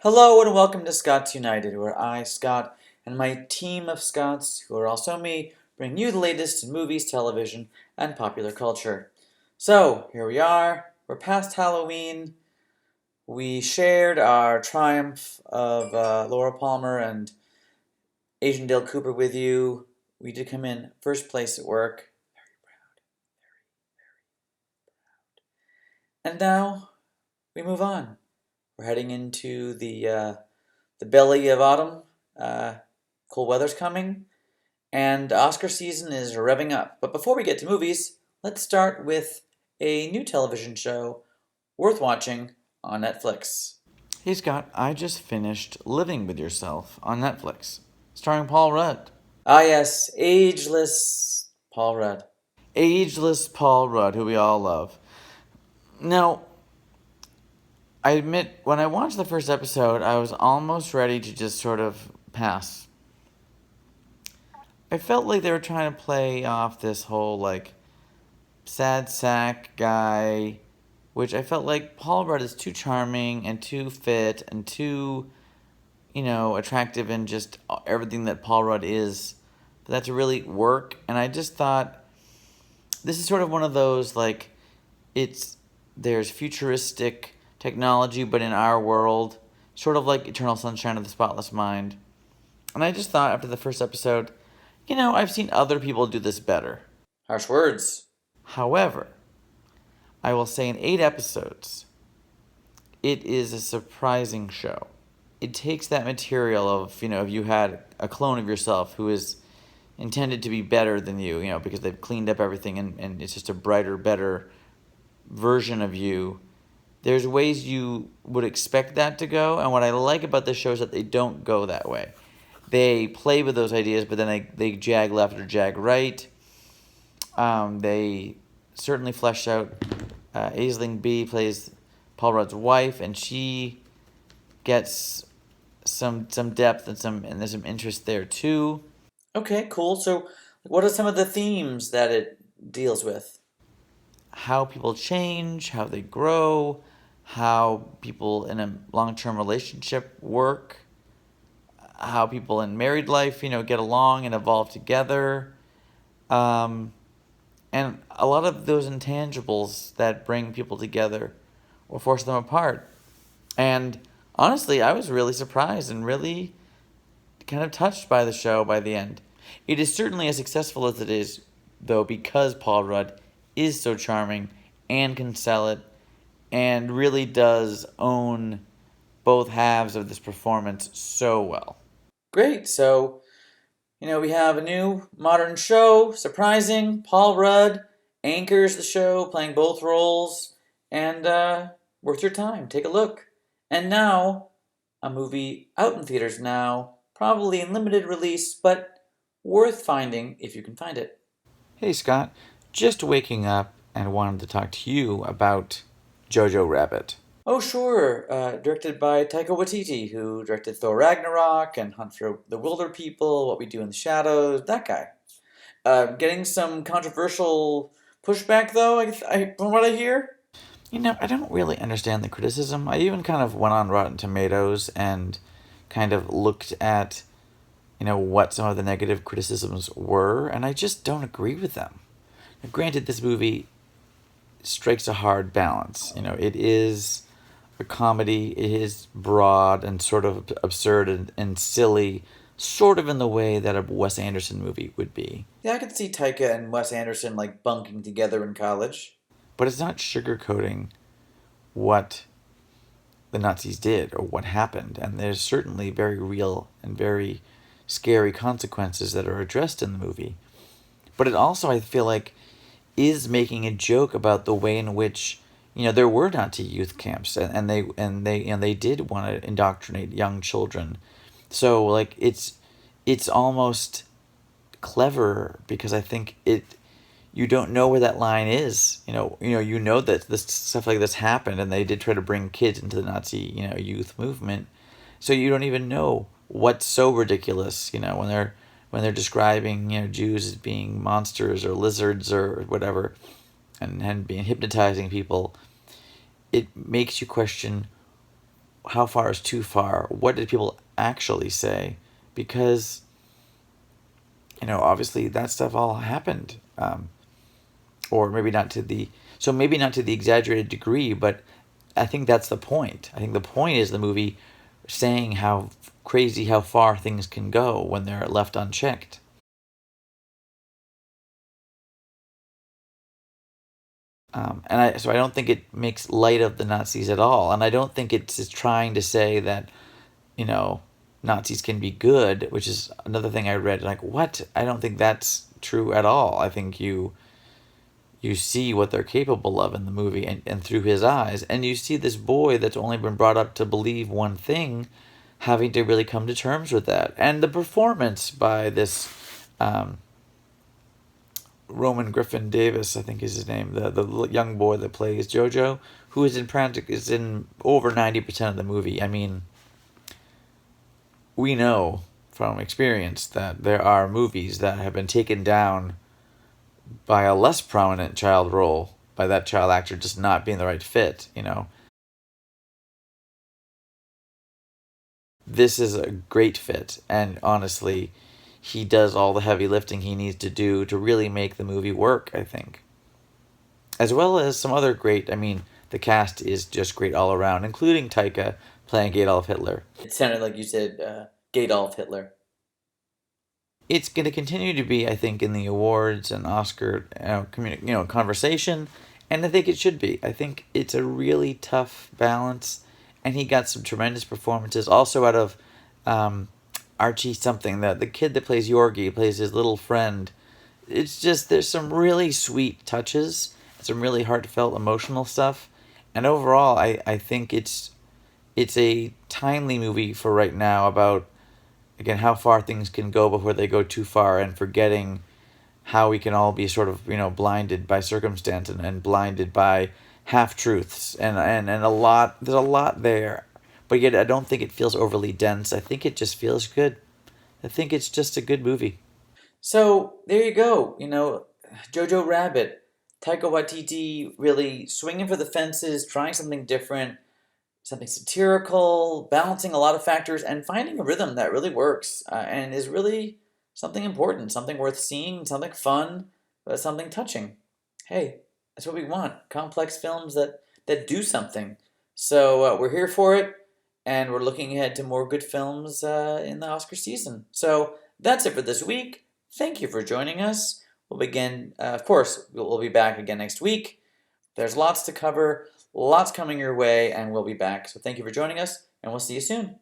Hello and welcome to Scots United, where I, Scott, and my team of Scots, who are also me, bring you the latest in movies, television, and popular culture. So, here we are. We're past Halloween. We shared our triumph of Laura Palmer and Asian Dale Cooper with you. We did come in first place at work. And now we move on. We're heading into the belly of autumn. Cold weather's coming, and Oscar season is revving up. But before we get to movies, let's start with a new television show worth watching on Netflix. Hey Scott, I just finished Living with Yourself on Netflix, starring Paul Rudd. Ah, yes, ageless Paul Rudd. Ageless Paul Rudd, who we all love. Now, I admit, when I watched the first episode, I was almost ready to just sort of pass. I felt like they were trying to play off this whole, sad sack guy, which I felt like Paul Rudd is too charming and too fit and too, attractive and just everything that Paul Rudd is for that to really work. And I just thought this is sort of one of those it's there's futuristic technology, but in our world, sort of like Eternal Sunshine of the Spotless Mind. And I just thought after the first episode, I've seen other people do this better. Harsh words. However, I will say in 8 episodes, it is a surprising show. It takes that material of, if you had a clone of yourself who is intended to be better than you, because they've cleaned up everything and it's just a brighter, better version of you. There's ways you would expect that to go, and what I like about this show is that they don't go that way. They play with those ideas, but then they jag left or jag right. They certainly fleshed out. Aisling B plays Paul Rudd's wife, and she gets some depth and there's some interest there too. Okay, cool. So, what are some of the themes that it deals with? How people change, how they grow, how people in a long-term relationship work, how people in married life, get along and evolve together. Um, and a lot of those intangibles that bring people together or force them apart. And honestly, I was really surprised and really kind of touched by the show by the end. It is certainly as successful as it is, though, because Paul Rudd is so charming and can sell it and really does own both halves of this performance so well. Great. So, we have a new modern show, surprising. Paul Rudd anchors the show, playing both roles, and worth your time. Take a look. And now, a movie out in theaters now, probably in limited release, but worth finding if you can find it. Hey Scott, just waking up and wanted to talk to you about Jojo Rabbit. Oh, sure. Directed by Taika Waititi, who directed Thor Ragnarok and Hunt for the Wilder People, What We Do in the Shadows, that guy. Getting some controversial pushback, though, from what I hear. I don't really understand the criticism. I even kind of went on Rotten Tomatoes and kind of looked at, what some of the negative criticisms were, and I just don't agree with them. Now, granted, this movie strikes a hard balance. It is a comedy, it is broad and sort of absurd and silly, sort of in the way that a Wes Anderson movie would be. Yeah, I could see Taika and Wes Anderson, bunking together in college. But it's not sugarcoating what the Nazis did or what happened. And there's certainly very real and very scary consequences that are addressed in the movie. But it also, I feel like, is making a joke about the way in which there were Nazi youth camps and they did want to indoctrinate young children. So it's almost clever because I think you don't know where that line is. That this stuff like this happened, and they did try to bring kids into the Nazi, youth movement. So you don't even know what's so ridiculous, when they're describing, Jews as being monsters or lizards or whatever, and being hypnotizing people. It makes you question how far is too far? What did people actually say? Because, obviously that stuff all happened. Or maybe not to the, so maybe not to the exaggerated degree, but I think that's the point. I think the point is the movie saying how crazy, how far things can go when they're left unchecked. So I don't think it makes light of the Nazis at all, and I don't think it's trying to say that you know Nazis can be good, which is another thing I read. Like, what? I don't think that's true at all. I think you see what they're capable of in the movie, and through his eyes, and you see this boy that's only been brought up to believe one thing having to really come to terms with that, and the performance by this um, Roman Griffin Davis, I think is his name, the young boy that plays Jojo, who is in over 90% of the movie. I mean, we know from experience that there are movies that have been taken down by a less prominent child role, by that child actor just not being the right fit. This is a great fit, and honestly, he does all the heavy lifting he needs to do to really make the movie work, I think. As well as some other great, I mean, the cast is just great all around, including Taika playing Adolf Hitler. It sounded like you said Adolf Hitler. It's going to continue to be, I think, in the awards and Oscar conversation, and I think it should be. I think it's a really tough balance, and he got some tremendous performances. Also out of Archie something, the kid that plays Yorgi, plays his little friend. It's just there's some really sweet touches, some really heartfelt, emotional stuff, and overall, I think it's a timely movie for right now about again how far things can go before they go too far and forgetting how we can all be sort of blinded by circumstance and blinded by half truths and a lot there's a lot there, but yet I don't think it feels overly dense. I think it just feels good. I think it's just a good movie. So there you go. Jojo Rabbit, Taika Waititi really swinging for the fences, trying something different, something satirical, balancing a lot of factors, and finding a rhythm that really works and is really something important, something worth seeing, something fun, but something touching. Hey, that's what we want. Complex films that do something. So we're here for it, and we're looking ahead to more good films in the Oscar season. So that's it for this week. Thank you for joining us. We'll begin, of course, we'll be back again next week. There's lots to cover, lots coming your way, and we'll be back. So thank you for joining us, and we'll see you soon.